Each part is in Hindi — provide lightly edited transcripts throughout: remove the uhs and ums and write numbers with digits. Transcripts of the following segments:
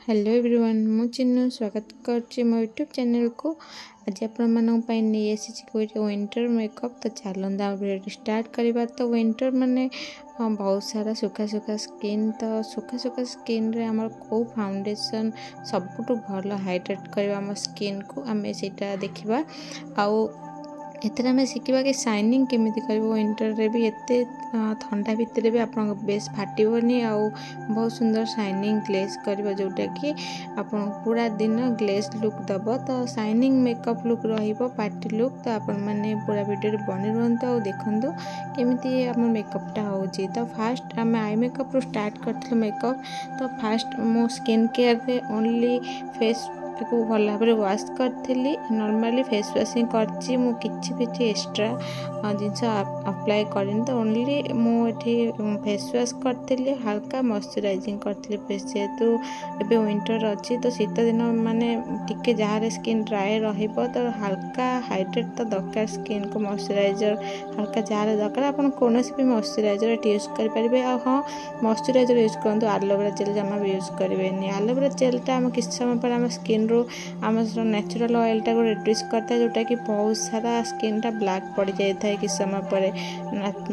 हेलो एवरीवन मु चिन्नु स्वागत कर मो यूट्यूब चैनल को। आज आपण नहीं गोटे विंटर मेकअप। तो चलता वीडियो स्टार्ट करवा। तो विंटर माने बहुत सारा सुखा सुखा स्किन। तो सुखा सुखा स्किन रे आम को फाउंडेशन सबुठ भल हाइड्रेट करवा आम स्किन को आम से देखा। आउ एथरे आम शिखा कि शाइनिंग केमी कर विंटर रे भी एते ठंडा भितर भी आप बेस फाटबनी आउ बहुत सुंदर शाइनिंग ग्लेज कर जोटा कि आप पूरा दिन ग्लेज लुक दब। तो shining makeup look party look. तो आपण मैंने पूरा वीडियो बनी रुहतु और देखु केमी आम मेकअपटा हो। तो फास्ट आम आई मेकअप रू स्टार्ट कर मेकअप। तो फास्ट मो स्किन केयर रे ओनली फेस को भल भाव वाश करी। नॉर्मली फेस वाशिंग करछि मु किछि एक्स्ट्रा जिनस अप्लाई करें। तो ओनली मुझे फेस वाश करी हल्का मॉइस्चराइजिंग करी फेस। जेहेतु एबे विंटर अच्छी तो शीत दिन माने टिके जहाँ स्किन ड्राई रहिबो तो हल्का हाइड्रेट तो दरकार स्किन को मॉइस्चराइजर हल्का जहाँ दरकार आप कौन भी मॉइस्चराइजर यूज करेंगे। हाँ मॉइस्चराइजर यूज करूँ एलोवेरा जेल जमा भी यूज करेंगे। एलोवेरा जेलटा आम किसी समय पर आम स्किन रू आम नेचुरल ऑयल टाक रिड्यूस करता है जोटा कि बहुत सारा स्किन टा ब्लैक पड़ जाए किस समय पर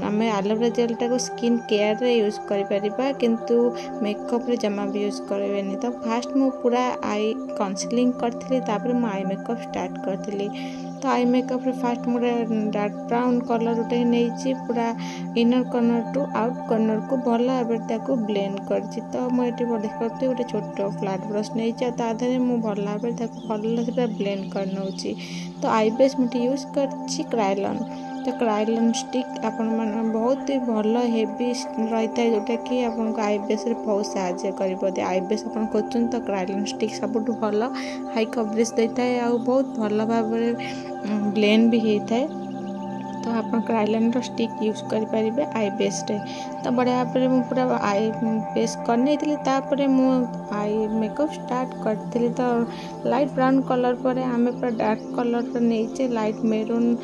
आम एलोवेरा जेल टाक स्किन केयर रे यूज करिपरिबा किंतु मेकअप रे जमा भी यूज करेंगे। तो फास्ट मु पूरा आई कंसीलिंग करथली तापर मु आई मेकअप स्टार्ट करथली। तो आई मेकअप रे फास्ट मुझे डार्क ब्राउन कलर गोटे नहीं पूरा inner corner to out corner को भल भाव ब्लेंड कर। तो मुझे देखते गोटे छोट फ्लाट ब्रश नहीं ताधे मुझे भल भाव भल से ब्लेंड कर नौची। तो आई बेस मुझे यूज कर क्रायोलन। तो क्रायोलन स्टिक आपण मन बहुत ही भल हेवी रही है जोटा कि आपको आई बेस बहुत साहाଯ୍य कर। आई बेस आप खोजन तो क्रायोलन स्टिक सबुठ भल हाई कवरेज देता है आ बहुत भल भाव ब्लेंड भी होता है। तो आप क्रायोलन स्टिक यूज करेंगे आई बेस रे। तो बढ़िया भाव में पूरा आई बेस कर नहीं तापर मु आई मेकअप स्टार्ट करी। तो लाइट ब्राउन कलर पर आम पूरा डार्क कलर नहीं light maroon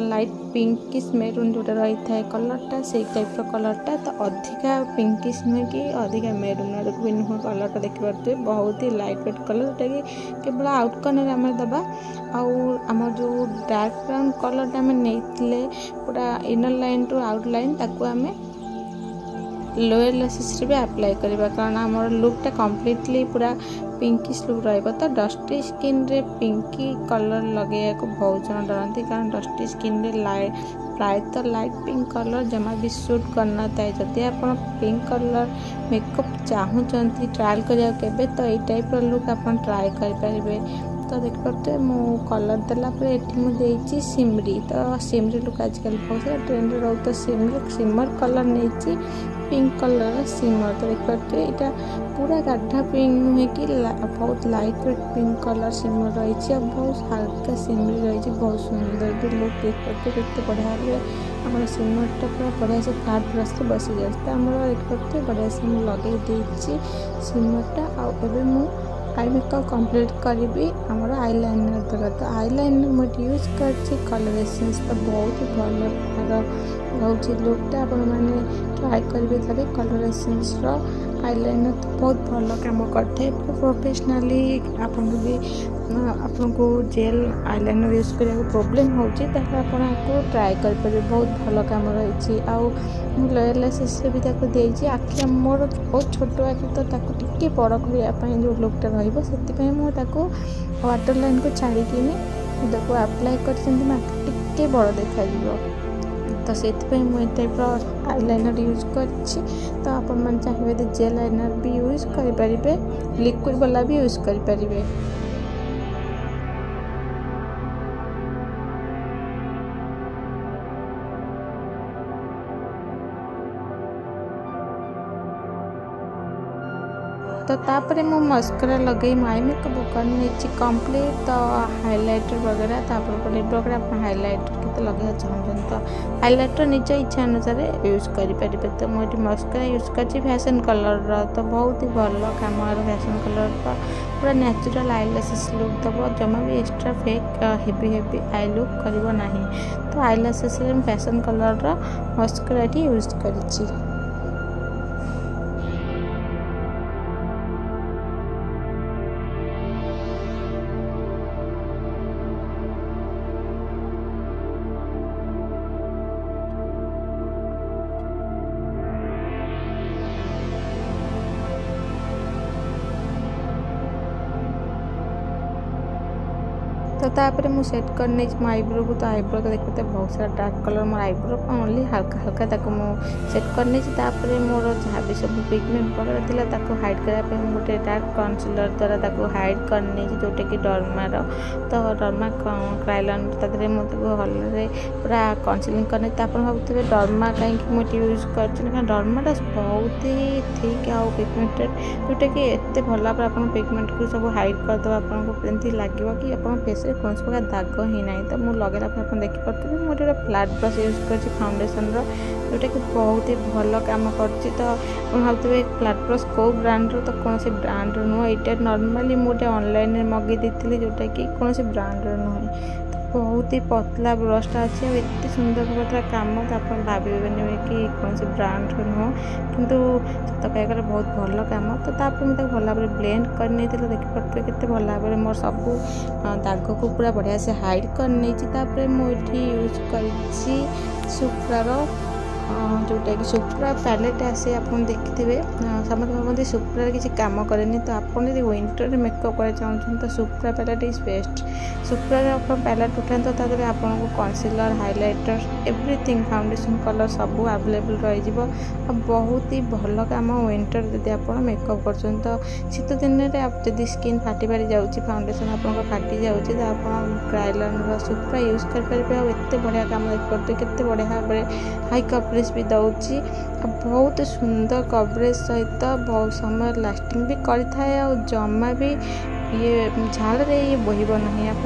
light pinkish maroon जोटा रही है कलरटा से टाइप कलरटा। तो अधिका पिंकिश नुहे कि अधिका मेरून आड़क भी नुह कलरटा देखिए बहुत ही लाइट वेट कलर जोटा कि केवल आउट कर्नर आम दबा। आम जो डार्क ब्राउन कलरटा आम नहीं पूरा inner line to out line ताकू आम लोअर लेसेस भी अप्लाई करवा कारण आमर लुकटा कम्प्लीटली पूरा पिंकिश लुक रहिबो। तो डस्टी स्किन रे पिंकी कलर लगे को बहुत जन डरती कारण डस्टी स्किन रे लाइट प्रायतः लाइट पिंक कलर जमा भी सूट करना था। जदि आप पिंक कलर मेकअप चाहूँगी ट्रायल करिया केबे तो ये टाइप लुक आप ट्राए करेंगे। तो देख पाते मु कलर देलापर ये सिमरी। तो सिमरी लुक आजकल बहुत सारा ट्रेंड रो। तो सिमर कलर नहीं पिंक कलर सिमर। तो देख पाते यहाँ पूरा गाढ़ा पिंक नुहे कि बहुत लाइट वेट पिंक कलर सिमर रही है बहुत हल्का सिमरी रही बहुत सुंदर भी लुक देख पाते कितने बढ़िया भाव सिमरटा पूरा बढ़िया से फ्लाट ब्रश से बसी जाए। आम देख पाते बढ़िया से लगे सिमरटा आबे मु आई मेकअप कंप्लीट करी आमर आईलाइनर द्वारा। तो आईलाइनर मुझे यूज कर कलर एसेंस तो बहुत भल रोचे लुकटा आप ट्राए करेंगे थे कलर एसेंस आईलाइनर। तो बहुत भल कम करते प्रोफेशनली आपको जेल आईलाइनर यूज करने प्रोब्लेम होती आपको ट्राए करेंगे बहुत भल कम रही। आउ लोअर लेसेस भी देती आखि मोर बहुत छोट आखि तो टिके बड़ करने जो लुकटा रही मुझे वाटर लाइन को छाड़ी अप्लाई कर बड़ देखा। तो से मुझे टाइप आईलाइनर यूज कर। तो आप चाहिए जेल लाइनर भी यूज करेंगे लिक्विड वाला भी यूज करेंगे। तो तापर मु मस्करा लगे आई मेकअप कर कंप्लीट। तो हाइलाइटर वगैरह तापर लिप वगैरह आप हाइलाइटर के लगे चाहते तो हाइलाइटर निज इच्छा अनुसार यूज करेंगे। तो मुझे मस्करा यूज कर फैशन कलर तो बहुत ही भल कम फैशन कलर पूरा नेचुरल आईलैसेस लुक दब जमा भी extra fake heavy heavy I look कर ना। तो आईलैसेस फैशन कलर मस्करा यूज कर। तो तापर मुझे सेट कर नहीं मो आईब्रो को। तो आईब्रो तो देखते बहुत सारा डार्क कलर मोर आईब्रो ओनली हल्का हल्का ताको मु सेट कर नहीं। मोर जहाँ भी सब पिगमेंट वगैरह थी हाइड करने गोटे डार्क कन्सिलर द्वारा ताको हाइड कर नहीं जोटा कि डर्मार। तो डर्मा क्राइलन तादे मुझे हल्रे पूरा कन्सिलिंग करनी। भावुए डर्मा कहीं मुझे यूज कर डर्माटा बहुत ही थिक आउ पिगमेंटेड जोटा कि एत भल भाव आप पिगमेंट को सब हाइड करदे आपको लगे कि आप फेस कौन प्रकार दाग ही ना। तो मुझे लगेला आप देखिपे मुझे फ्लैट ब्रश यूज कर फाउंडेसन जोटा कि बहुत ही भल कम कर। तो भावुए फ्लैट ब्रश कौ ब्रांड तो कौन से ब्रांड नुह ये नॉर्मली मुझे ऑनलाइन मगे देती जोटा कि कौन से ब्रांड नुहे। बहुत ही पतला ब्रशटा अच्छे एत सुंदर भाव कम तो आप भावे कि कौन से ब्रांड नुह किंतु सत कह बहुत भल कम। तो मुझे भल भाव ब्लेंड कर नहीं देखिपे केते भल भाव मोर सब दाग को पूरा बढ़िया से हाइड कर नहीं। मुझे यूज कर सुप्रार जोटा कि सुप्रा पैलेट आसे आप देखिथे समस्त भावती सुप्रार किसी काम करेनि। तो आप विंटर मेकअप कर चाहते तो सुप्रा पैलेट इज बेस्ट। सुप्रार आप पैलेट उठाते तो आपको concealer highlighter everything foundation colour सब अवेलेबल रही बहुत ही भल कम विंटर जब आप मेकअप कर। तो शीत दिन में आप जब स्किन फाटी फाटी जाऊँगी फाउंडेशन आप फाटी जाऊँगी तो आप क्राइलन सुप्रा यूज करेंगे और एत बढ़िया कम देखते केते बढ़िया भाव हाई कवरेज भी दौची बहुत सुंदर कवरेज सहित बहुत समय लास्टिंग भी करें और जमा भी ये झाड़ ये बोहब ना। आप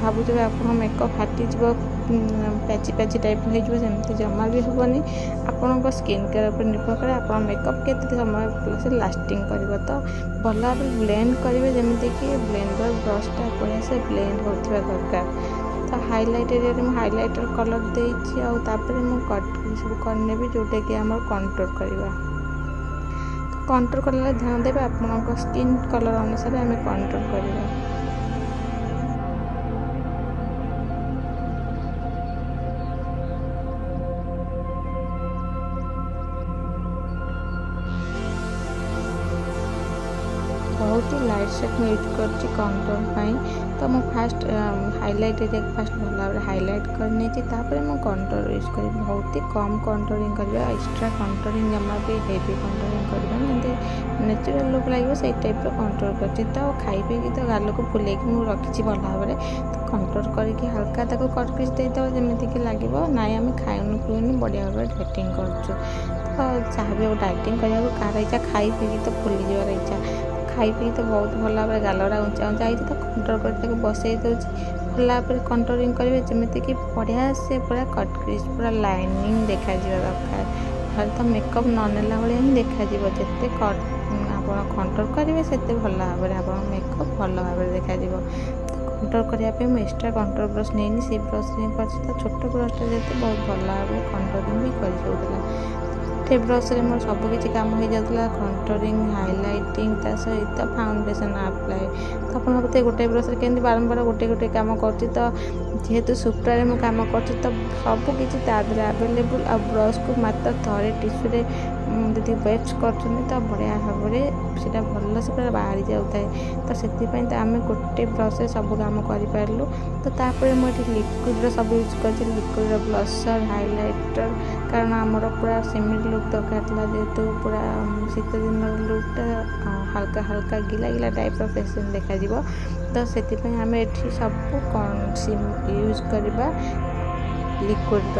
भावुए आप मेकअप फाटीज पैची पैची टाइप होमती जमा भी हेनी। आपण स्किन केयर पर निर्भर करे आप मेकअप के समय से लास्टिंग कर। तो भल भाव ब्लेंड करेंगे जमीक कि ब्लेंडर ब्रशटा बढ़िया से ब्लेंड होता दरकार। तो हाइलाइट एरिया में हाइलाइटर कलर देती कट सब करने भी जोटा कि आम कंटूर करवा। तो कंटूर कला ध्यान देवे आप स्किन कलर अनुसार आम कंटूर करवा। बहुत ही लाइट सेट में यूज कर कंटूर पाई। तो मुझे फास्ट हाइलाइट एरिया फास्ट भल भाव हाइलाइट करनी मुझे कंटूर यूज कर बहुत ही कम कंटूरिंग करवा एक्स्ट्रा कंटूरिंग जमा भी हेवी कंटूरिंग करवा जमी नेचुरल लुक लगे से टाइप कंटूर कर। तो खाई पी तो गाल को फुले मुझे रखी भल भाव तो कंटूर करके हल्का कट पीस देदेव जमीक लगे ना आम खाऊन पीऊन बढ़िया भाव डाइटिंग कर। जहाँ भी डाइटिंग करा कार इच्छा खाई पी तो फुली जबार इच्छा खाई पी तो बहुत भल भाव गालरा उंचा उंचा होती तो कंटूर कर बसई दूसरी भल भाव कंटूरिंग करेंगे जमीक बढ़िया से पूरा कट क्रीज पूरा लाइनिंग देखा दरकार। खाली तो मेकअप ननेला भाया ही देखा जिते कट आप कंटूर करेंगे से भल भाव आप मेकअप भल भाव देखा। कंटूर करने मुझे एक्स्ट्रा कंटूर ब्रश नहीं से ब्रश कर छोट ब्रशटा जैसे बहुत भल भाव कंटूरिंग भी कर। गोटे ब्रश रे मोर सबकि कम हो जाता कंटूरिंग हाइलाइटिंग ता सहित फाउंडेशन अप्लाई। तो आप भावते गोटे ब्रश केमती बारंबार गोटे गोटे कम कर। तो जेहेतु सुप्रा मुझे कम कर तो सबकि तादे आवेलेबल आ ब्रश को मात्र थे टिश्यू जी वेस्ट कर तो बढ़िया भाव से भल से पूरा बाहरी जाए। तो से आम गोटे ब्रश सब कम करूँ। तो तापर मुझे लिक्विड सब यूज कर लिक्विड ब्लशर हाइलाइटर कारण आमर पूरा सिमिलर लुक दरकार था जेहेतु पूरा शीत दिन लुकटा हल्का हल्का गिला गिला टाइप फेसन देखा। तो से आम ये सब यूज करवा लिक्विड।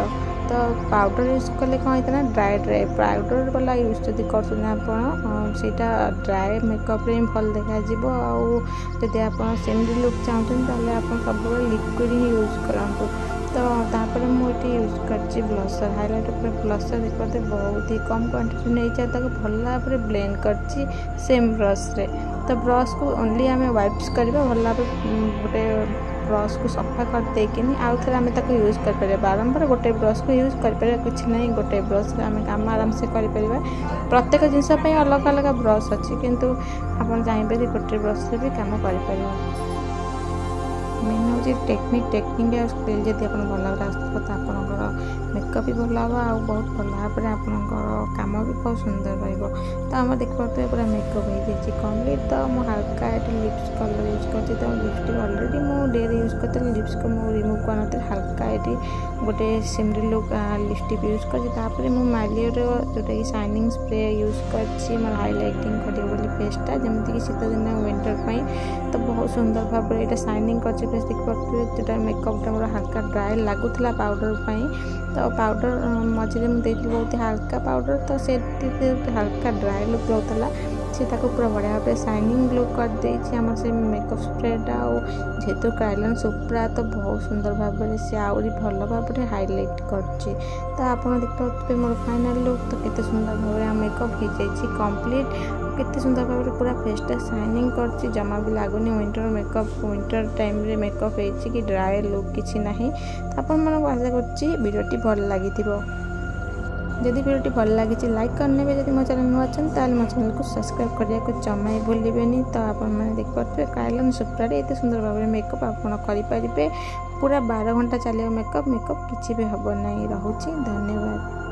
तो पाउडर यूज कले कौन होता ड्राए ड्राए पाउडर वाला यूज जब करटा ड्राए मेकअप रे भल देखा। आदि आप सेमरी लुक चाहते आप सब लिक्विड ही यूज करूँ। तो तापर मुझे यूज कर ब्लशर हाइलाइटर पर ब्लशर देखते बहुत ही कम क्वांटिटी नहीं चाहिए भल भाव ब्लेंड कर सेम ब्रश रे। तो ब्रश को ओनली आम वाइप्स करवा भल भाव गोटे ब्रश को सफा कर देकिनी आउ थे आम यूज कर बारंबार गोटे ब्रश को यूज कर किसी ना गोटे ब्रश आम काम आराम से कर प्रत्येक जिनस अलग अलग ब्रश अच्छी किंतु आप चाहिए गोटे ब्रश भी कम कर। मेन हूँ टेक्निक आ स्किल जब आप भल भाव आसो तो आपंकर मेकअप भी भल हम आ बहुत भल भाव में आपंकर कम भी बहुत सुंदर रहा तो आम देखिए पूरा मेकअप हो जाए कम्प्लीट। तो मुझे हल्का ये लिप्स कलर यूज करती तो लिपस्टिक अलरेडी मुझे डेयर यूज करती लिप्स को मुझे रिमूव कर हल्का ये गोटे सिमरी लुक लिपस्टिक यूज कर मालियर जोटा कि शाइनिंग स्प्रे यूज कर मोर हाइलाइटिंग कर फेसटा जमीक शीत दिन विंटर तो बहुत सुंदर भाव में यहाँ शाइनिंग कर फेस देखिए जोटा मेकअपटा मोर हल्का ड्राए लगुला पाउडर तो पाउडर मझे मुझे बहुत हल्का पाउडर तो से हल्का ड्राए लुक रोला से पूरा बढ़िया भाव शाइनिंग लुक कर देछि हमर से मेकअप स्प्रेटा जेहेतु क्रायोलन सुप्रा तो बहुत सुंदर भाव में सी आहरी भल भाव में हाइलाइट करछि। तो आप देखते मोर फाइनल लुक तो केते सुंदर भाव में मेकअप हो जाए कंप्लीट केते सुंदर भाव में पूरा फेसटा शाइनिंग करछि जमा भी लगुनि विंटर मेकअप विंटर टाइम रे मेकअप होइछि कि ड्राए लुक किछि नाही। तो आपण मन आशा करछि वीडियोटी भल लागिथिबो जदि वीडियो भल लगी लाइक करने जब मो चैनल नुआ अच्छा मो चैनल को सब्सक्राइब करने को जमा ही भूलें। तो आपने देखिए क्रायोलन सुप्रा एत सुंदर भाव में मेकअप आप करें पूरा 12 घंटा चलो मेकअप किसी भी हम ना। रोचे धन्यवाद।